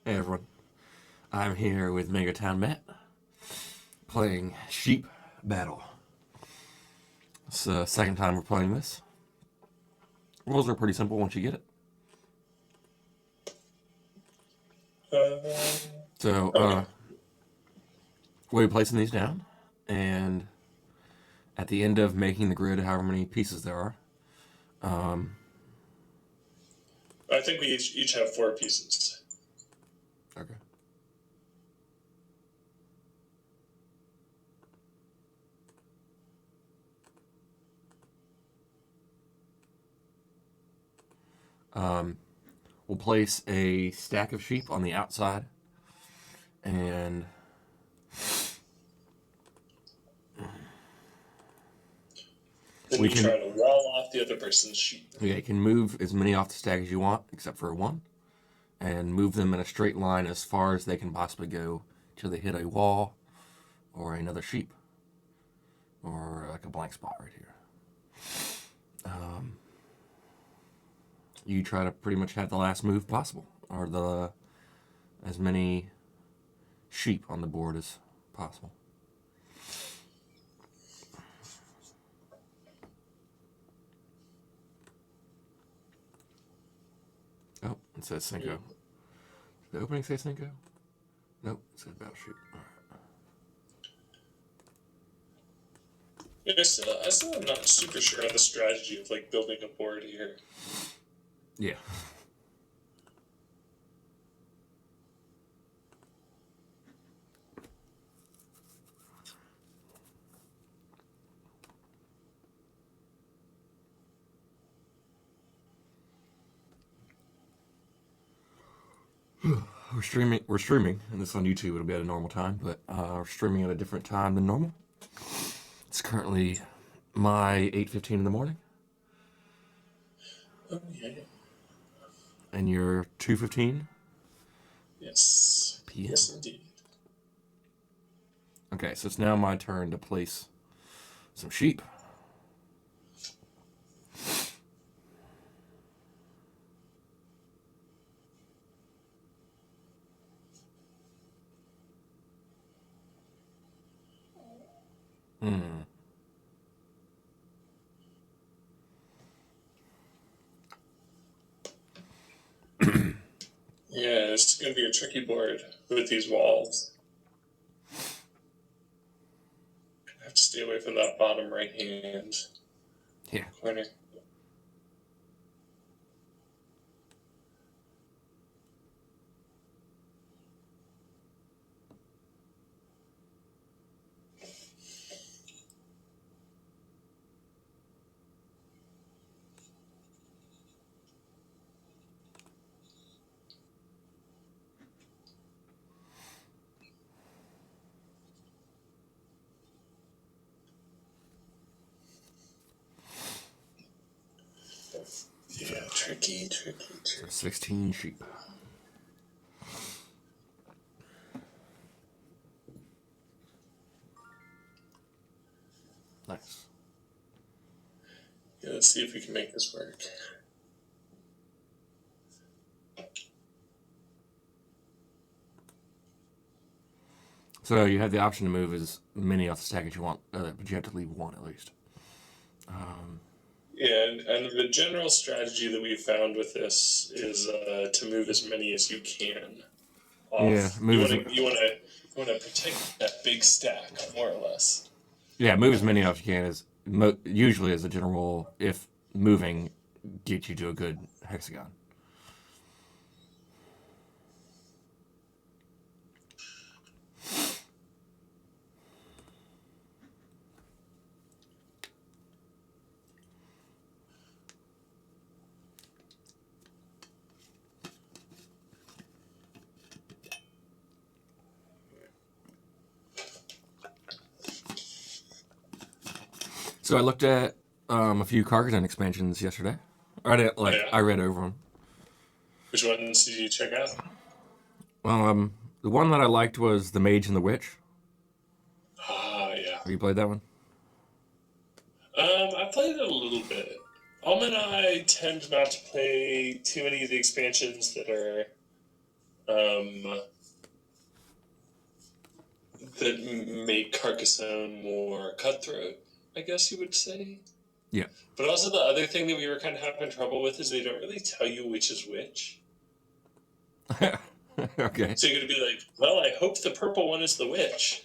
Hey everyone, I'm here with MangoTownMatt playing Sheep Battle. It's the second time we're playing this. Rules are pretty simple once you get it. So, we'll be placing these down, and at the end of making the grid, however many pieces there are, I think we each have 4 pieces. okay. We'll place a stack of sheep on the outside, and Then we you can try to wall off the other person's sheep. you can move as many off the stack as you want, except for one, and move them in a straight line as far as they can possibly go till they hit a wall or another sheep or like a blank spot right here. You try to pretty much have the last move possible, or the as many sheep on the board as possible. Oh, it says Cinco. Did the opening say Cinco? Nope, it says Battleshoot. All right. Yeah, I still am not super sure on the strategy of like building a board here. Yeah. We're streaming, and this on YouTube. It'll be at a normal time, but we're streaming at a different time than normal. It's currently my 8:15 in the morning, Oh yeah. and you're 2:15 Yes. p.m. Yes, indeed. Okay, so it's now my turn to place some sheep. Yeah, it's going to be a tricky board with these walls. I have to stay away from that bottom right hand Yeah. corner. Yeah, tricky. So 16 sheep. Nice. Yeah, let's see if we can make this work. So you have the option to move as many off the stack as you want, but you have to leave one at least. Yeah, and the general strategy that we've found with this is to move as many as you can off. Yeah, you want to protect that big stack more or less. Yeah, move as many off as you can. Usually as a general rule, if moving gets you to a good hexagon. So I looked at a few Carcassonne expansions yesterday. I read over them. Which ones did you check out? The one that I liked was the Mage and the Witch. Yeah. Have you played that one? I played it a little bit. And I tend not to play too many of the expansions that are that make Carcassonne more cutthroat, I guess you would say. Yeah. But also the other thing that we were kind of having trouble with is they don't really tell you which is which. Okay. So you're going to be like, well, I hope the purple one is the witch.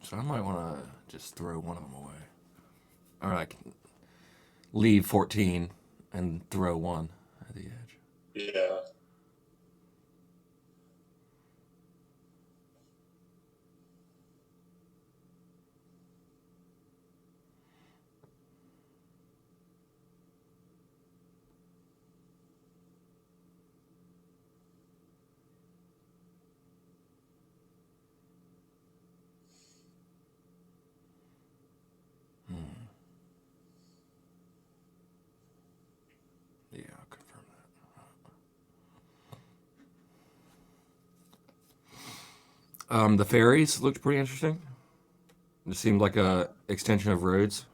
So I might want to just throw one of them away. Or like leave 14 and throw one at the edge. Yeah. Yeah, I'll confirm that. The fairies looked pretty interesting. It seemed like a extension of roads.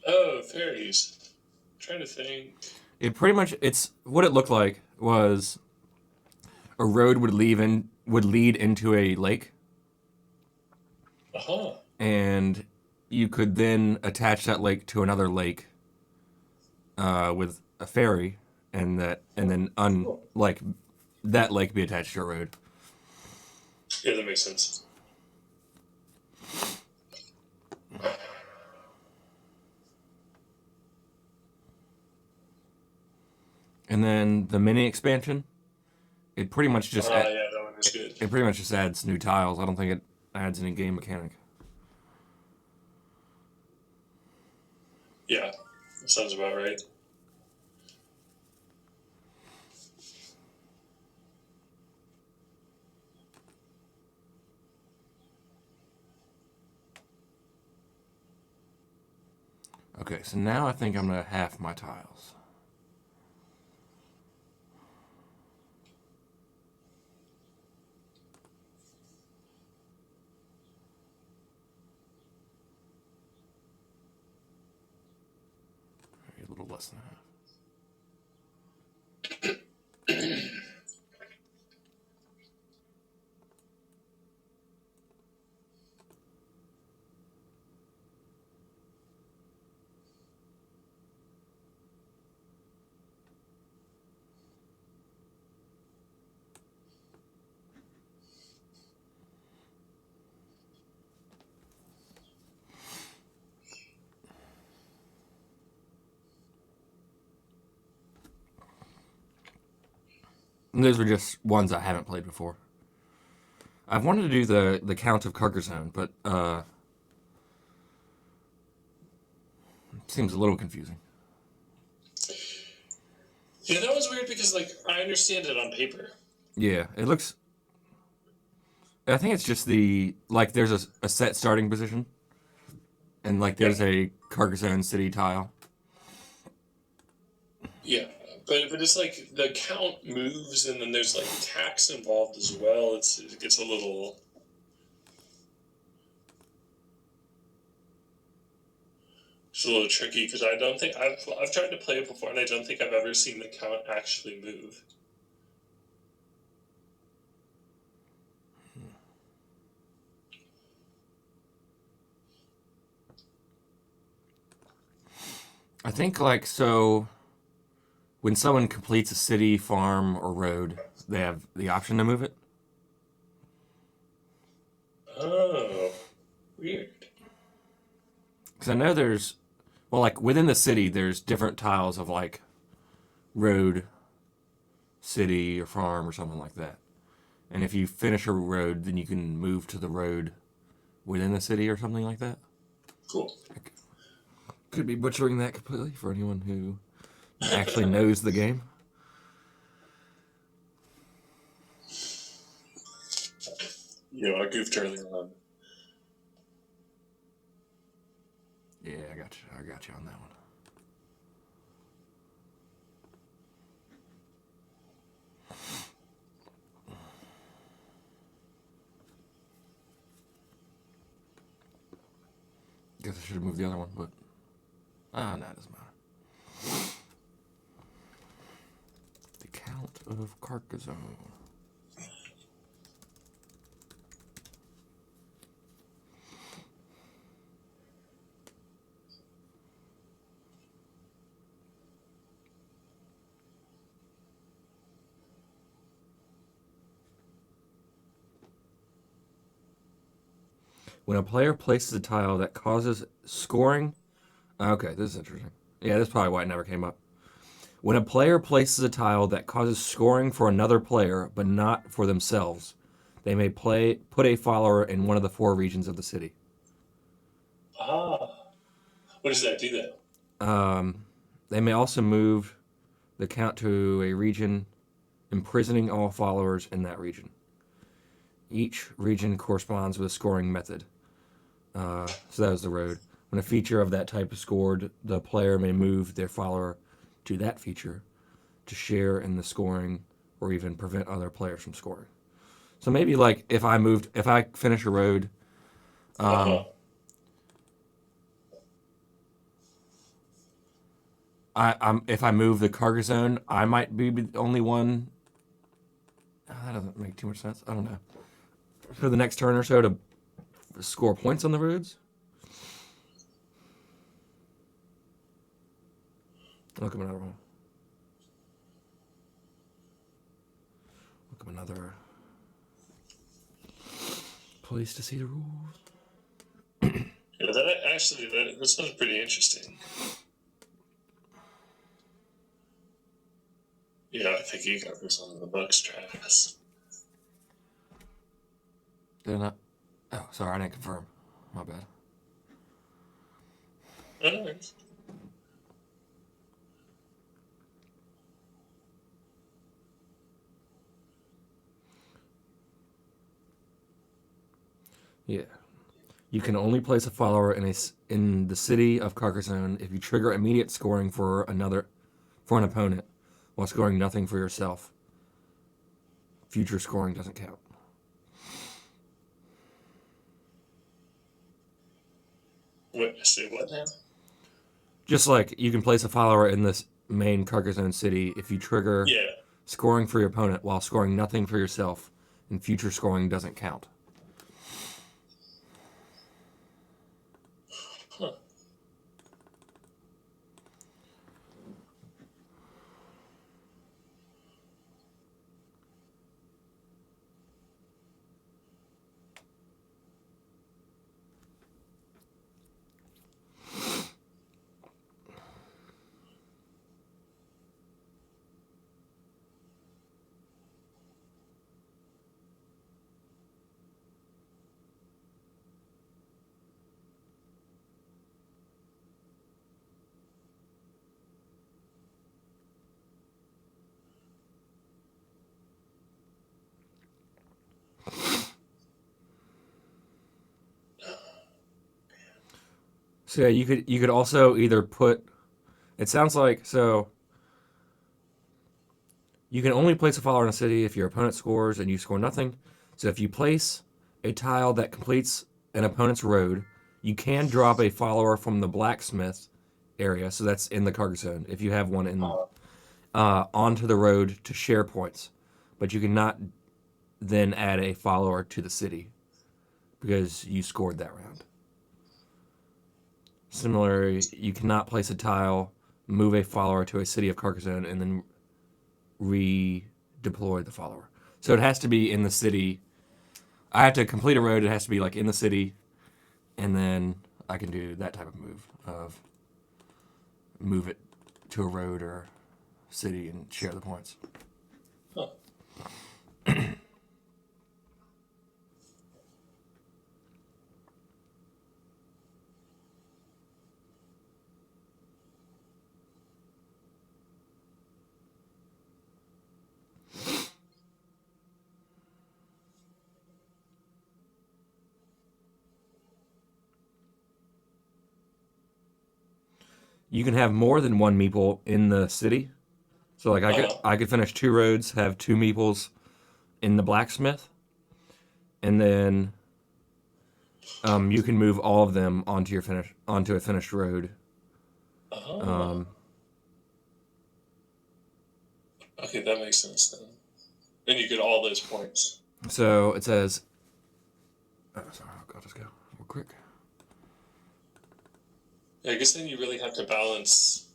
Oh, fairies. I'm trying to think. It pretty much it's what it looked like was a road would lead into a lake, Uh-huh. and you could then attach that lake to another lake with a ferry, and then like that lake be attached to a road. Yeah, that makes sense. And then the mini expansion, it pretty much just Yeah, that one is good. it pretty much just adds new tiles. I don't think it adds any game mechanic. Yeah, that sounds about right. Okay, so now I think I'm gonna half my tiles. Maybe a little less than half. And those are just ones I haven't played before. I've wanted to do the Count of Carcassonne, but it seems a little confusing. Yeah, that was weird because, like, I understand it on paper. Yeah, it looks. I think it's just there's a set starting position, and like there's a Carcassonne city tile. Yeah, but it's like the count moves and then there's like tax involved as well. It gets a little tricky because I don't think I've tried to play it before and I don't think I've ever seen the count actually move. I think like so when someone completes a city, farm, or road, they have the option to move it. Oh, weird. Because I know like within the city, there's different tiles of like road, city, or farm, or something like that. And if you finish a road, then you can move to the road within the city or something like that. Cool. Could be butchering that completely for anyone who actually knows the game. I goofed early on. Yeah, I got you. I got you on that one. Guess I should have moved the other one, but no, it doesn't matter. of Carcassonne. When a player places a tile that causes scoring... Okay, this is interesting. Yeah, that's probably why it never came up. When a player places a tile that causes scoring for another player, but not for themselves, they may put a follower in one of the 4 regions of the city. Ah. What does that do then? They may also move the count to a region, imprisoning all followers in that region. Each region corresponds with a scoring method. So that was the road. When a feature of that type is scored, the player may move their follower to that feature to share in the scoring or even prevent other players from scoring. So maybe like if I finish a road, if I move the Carcassonne, I might be the only one. That doesn't make too much sense. I don't know. For the next turn or so to score points on the roads. Look up another one. Look up another place to see the rules. Yeah, that sounds pretty interesting. Yeah, I think you got this on the books, Travis. Did I not? Oh, sorry, I didn't confirm. My bad. Anyways. Yeah. You can only place a follower in the city of Carcassonne if you trigger immediate scoring for an opponent, while scoring nothing for yourself. Future scoring doesn't count. Say what now? Just like you can place a follower in this main Carcassonne city if you trigger scoring for your opponent while scoring nothing for yourself, and future scoring doesn't count. Huh. So yeah, you could also either put. It sounds like so. You can only place a follower in a city if your opponent scores and you score nothing. So if you place a tile that completes an opponent's road, you can drop a follower from the blacksmith area. So that's in the Carcassonne if you have one in onto the road to share points, but you cannot then add a follower to the city because you scored that round. Similarly, you cannot place a tile, move a follower to a city of Carcassonne, and then redeploy the follower. So it has to be in the city. I have to complete a road. It has to be like in the city, and then I can do that type of move it to a road or city and share the points. Huh. You can have more than one meeple in the city. So like I could finish 2 roads, have 2 meeples in the blacksmith, and then you can move all of them onto a finished road. Okay, Okay, that makes sense then. And you get all those points. So it says, sorry, I'll just go real quick. Yeah, I guess then you really have to balance.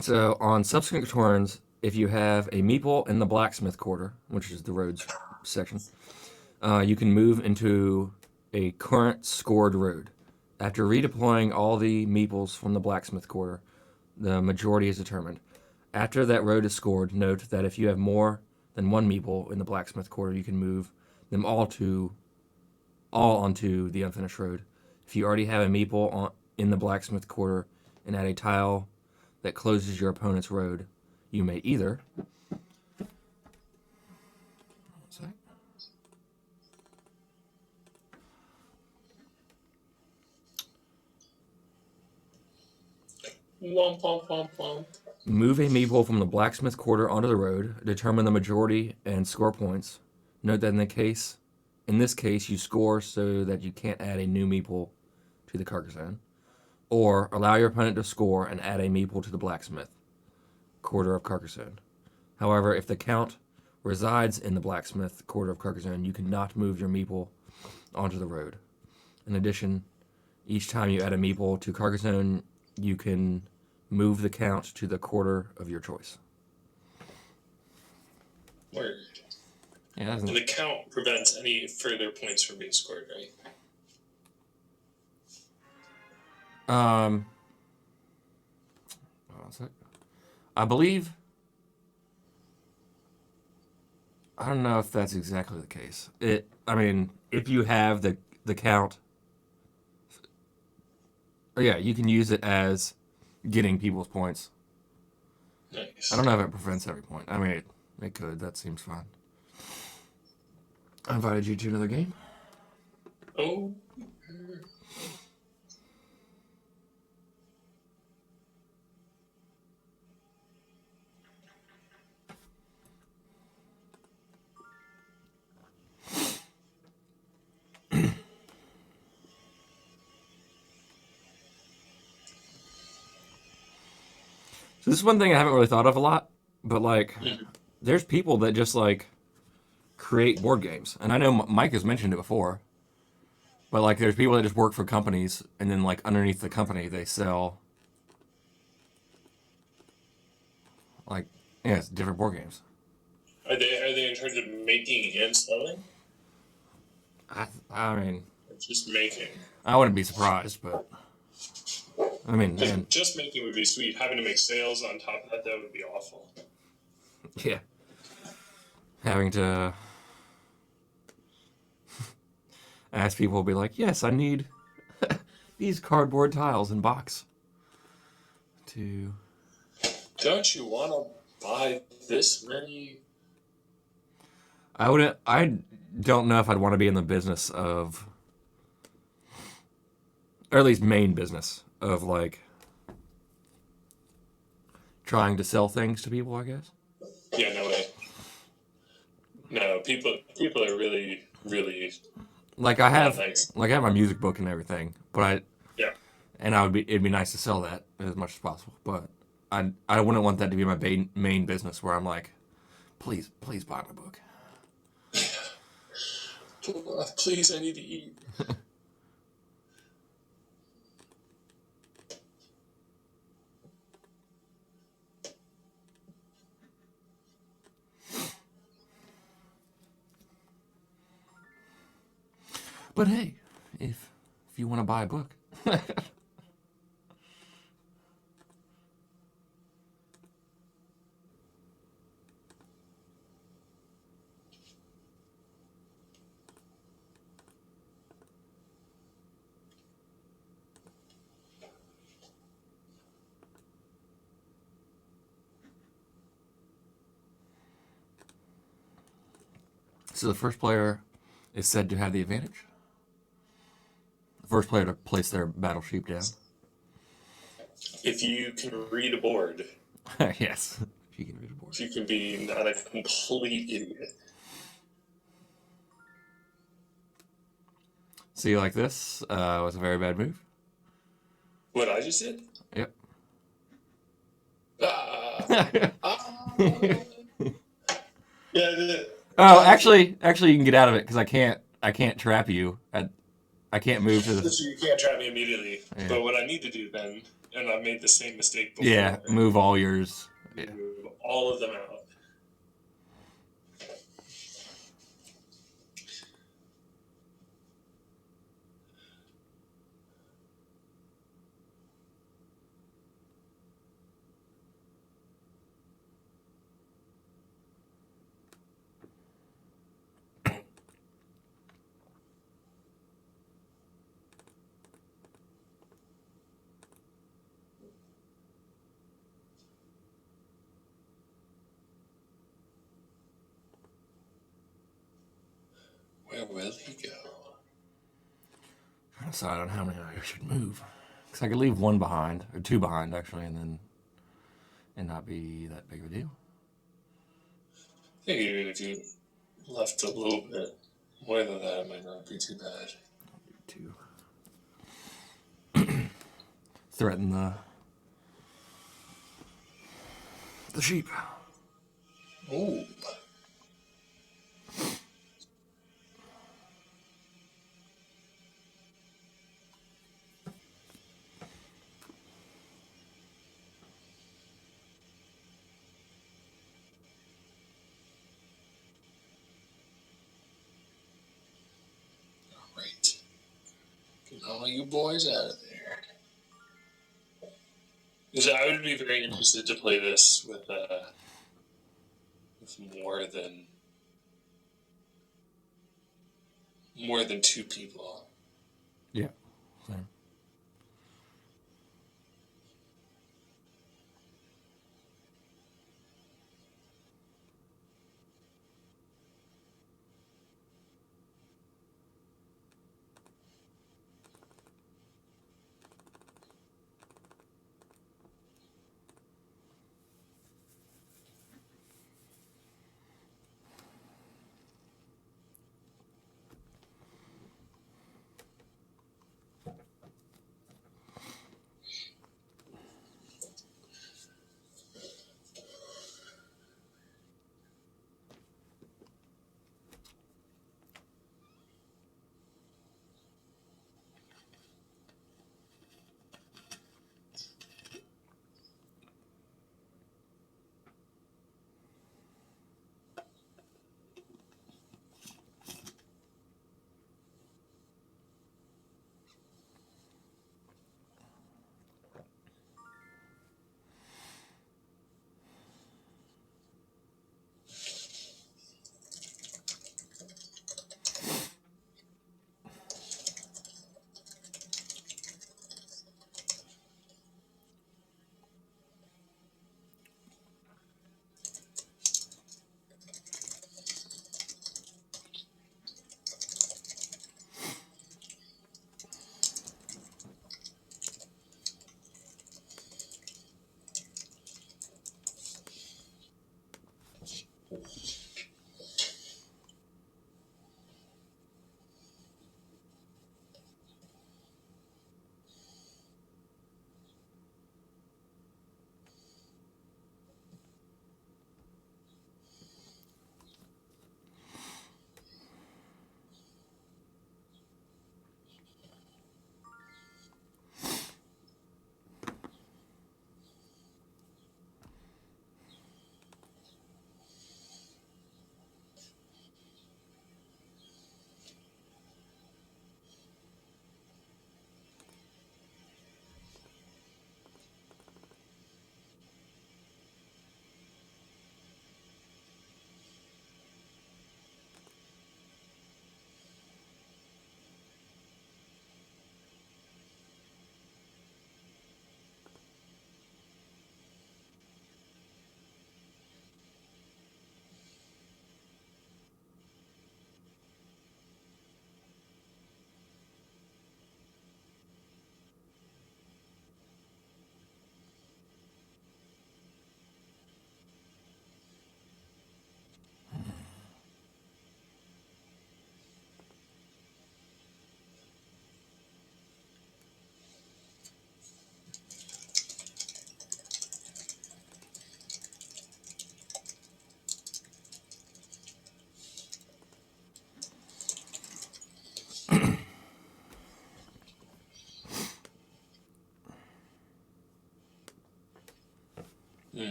So on subsequent turns, if you have a meeple in the blacksmith quarter, which is the roads section, you can move into a current scored road. After redeploying all the meeples from the blacksmith quarter, the majority is determined. After that road is scored, note that if you have more than one meeple in the blacksmith quarter, you can move them all onto the unfinished road. If you already have a meeple in the blacksmith quarter and add a tile that closes your opponent's road, you may either Womp, womp, womp, womp. move a meeple from the blacksmith quarter onto the road, determine the majority, and score points. Note that in this case, you score so that you can't add a new meeple to the Carcassonne, or allow your opponent to score and add a meeple to the blacksmith quarter of Carcassonne. However, if the count resides in the blacksmith quarter of Carcassonne, you cannot move your meeple onto the road. In addition, each time you add a meeple to Carcassonne, you can move the count to the quarter of your choice. Word. Yeah, and the count prevents any further points from being scored, right? Hold on a sec. I believe. I don't know if that's exactly the case. I mean, if you have the count, yeah, you can use it as getting people's points. Nice. I don't know if it prevents every point. I mean, it could. That seems fine. I invited you to another game. Oh. So this is one thing I haven't really thought of a lot, but like, there's people that just like create board games, and I know Mike has mentioned it before. But like, there's people that just work for companies, and then like underneath the company, they sell like it's different board games. Are they in charge of making and selling? I mean, Or just making. I wouldn't be surprised, but I mean, and, just making would be sweet. Having to make sales on top of that would be awful. yeah, having to ask people to be like, yes, I need these cardboard tiles in box. Don't you want to buy this many? I don't know if I'd want to be in the business of, or at least main business of like trying to sell things to people, I guess. Yeah, no way. No, people are really, really like I have nice. Like I have my music book and everything, but it'd be nice to sell that as much as possible. But I wouldn't want that to be my main business where I'm like, please buy my book. Please, I need to eat. But hey, if you want to buy a book. So the first player is said to have the advantage. The first player to place their battle sheep down. If you can read a board. Yes, if you can read a board. If you can be not a complete idiot. See, like this was a very bad move. What I just did? Yep. Yeah. Oh, actually, you can get out of it because I can't trap you. I can't move to the. So you can't trap me immediately. Yeah, But what I need to do then, and I've made the same mistake yeah, before, move all yours. Yeah. move all of them out. Where will he go? Trying to decide on how many I should move. Because I could leave one behind, or two behind actually, and not be that big of a deal. I think even if you left a little bit more than that, it might not be too bad. Two. Threaten the sheep. Oh. Right. Get all you boys out of there. Because I would be very interested to play this with more than two people. Yeah. Same.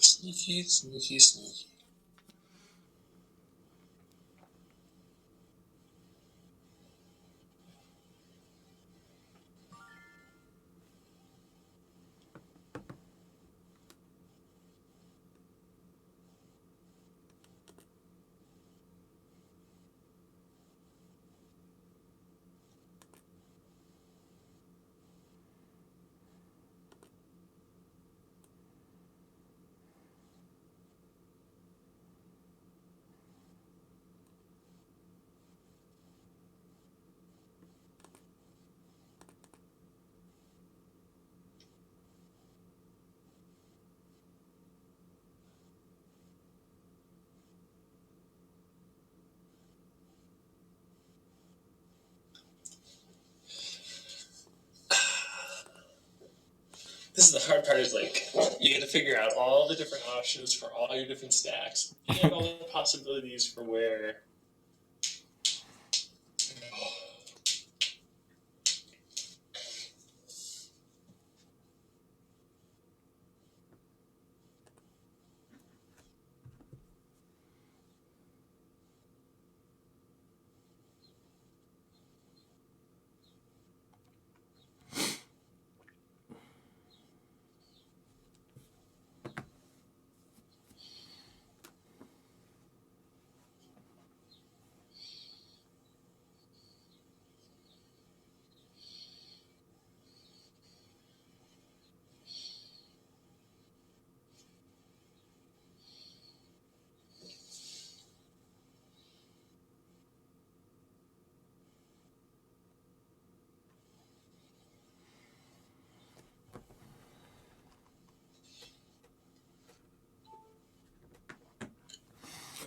Sneaky, sneaky, sneaky. This is the hard part, is like, you gotta figure out all the different options for all your different stacks, and all the possibilities for where.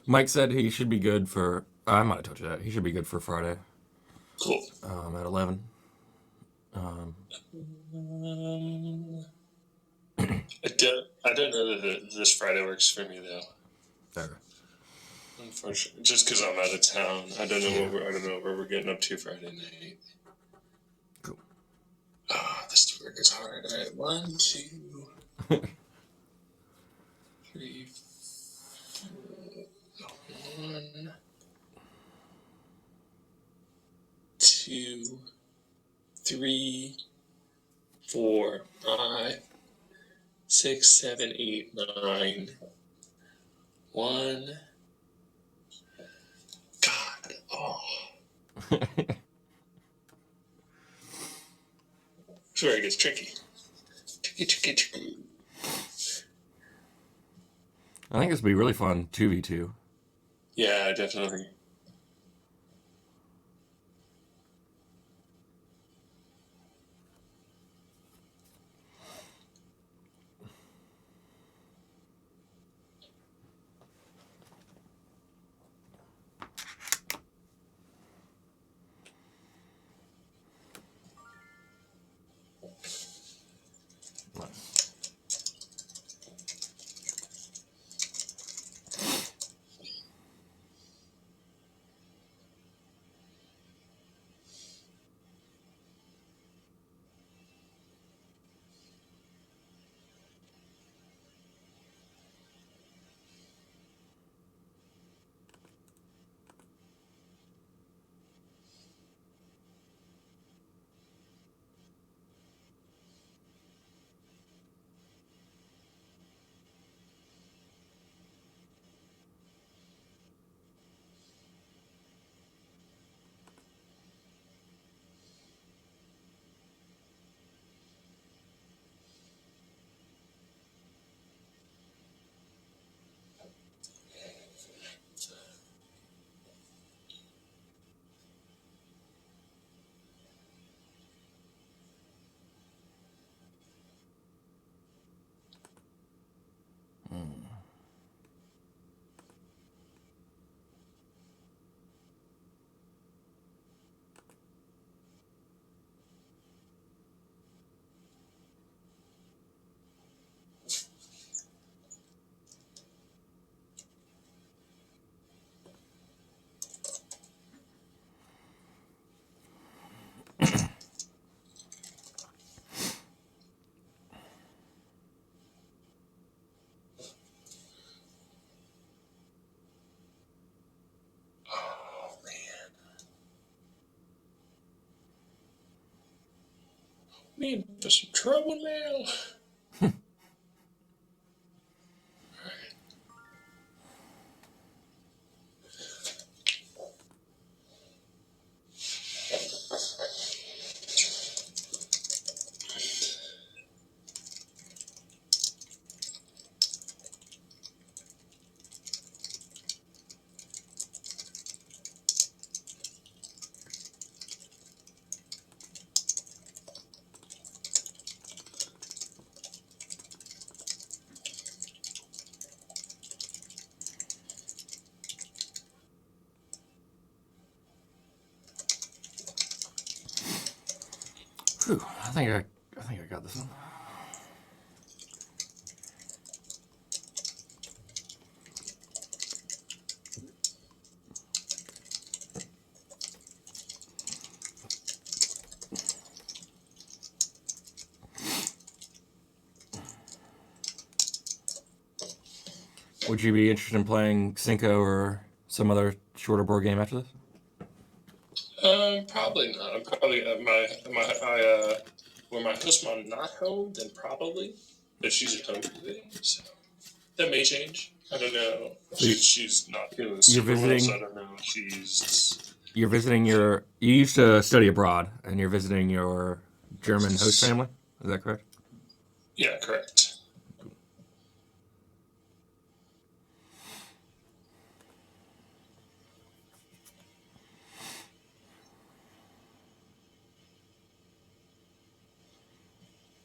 Mike said he should be good for. I might have told you that. He should be good for Friday. Cool. At 11. I don't know that this Friday works for me though. Okay. Unfortunately, just because I'm out of town, I don't know where we're getting up to Friday night. Cool. This work is hard. All right, 1, 2, 3, 4. 1, 2, 3, 4, 5, 6, 7, 8, 9. 1. God. Oh. This is where it gets tricky. Tricky. I think this would be really fun, 2v2. Yeah, definitely. Nice. Me in for some trouble now. Whew, I think I got this one. Would you be interested in playing Cinco or some other shorter board game after this? Probably not. I'm probably when my host mom not home, then probably, but she's at home today, so that may change. I don't know. So She's not feeling you're super well, so I visiting. don't know if she's. You're visiting your. You used to study abroad, and you're visiting your German host family. Is that correct? Yeah, correct.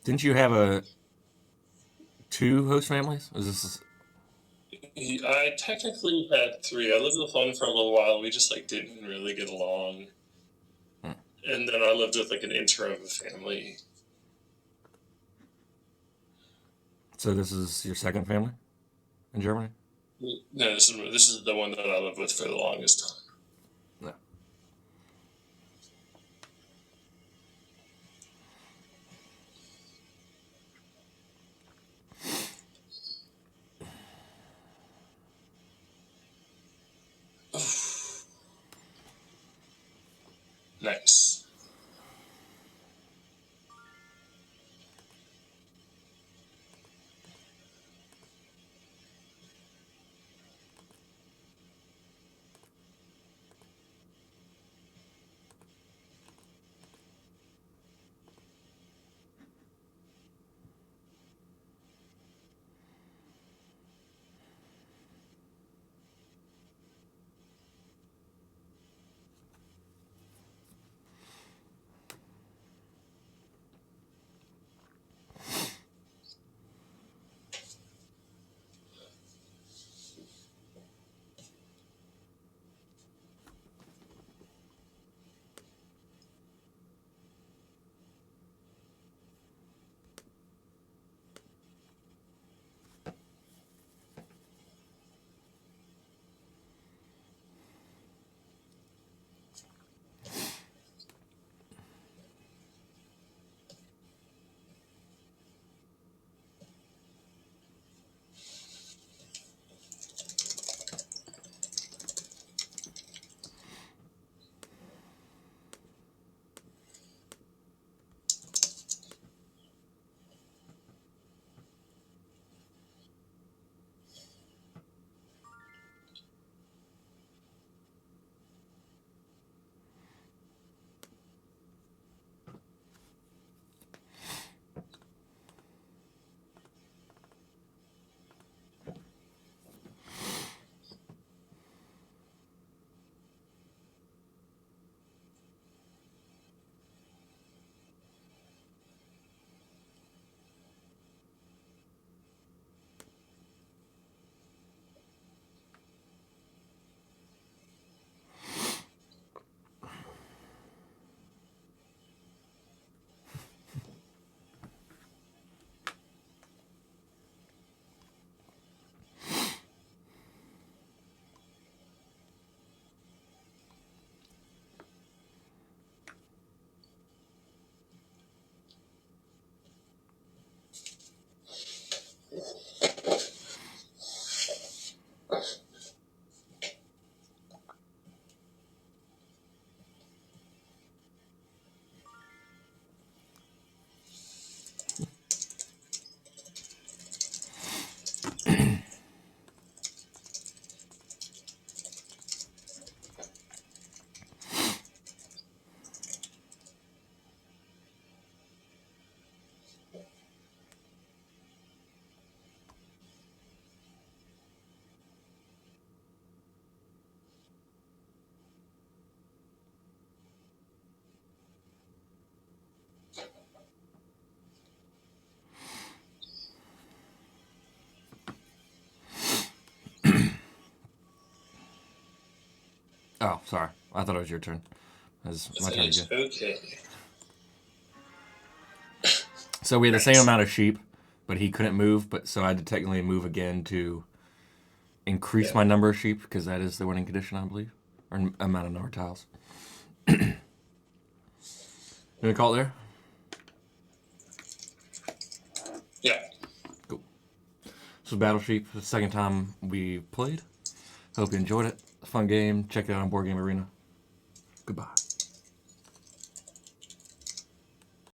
Didn't you have a two host families? Was this? I technically had three. I lived with one for a little while. We just like didn't really get along, and then I lived with like an interim family. So this is your second family in Germany? No, this is the one that I lived with for the longest time. No. Nice. Oh, sorry. I thought it was your turn. It was my turn again. Okay. So we had the same amount of sheep, but he couldn't move. But so I had to technically move again to increase my number of sheep because that is the winning condition, I believe, or amount of number of tiles. You want to call it there? Yeah. Cool. So Battle Sheep, the second time we played. Hope you enjoyed it. Fun game. Check it out on Board Game Arena. Goodbye.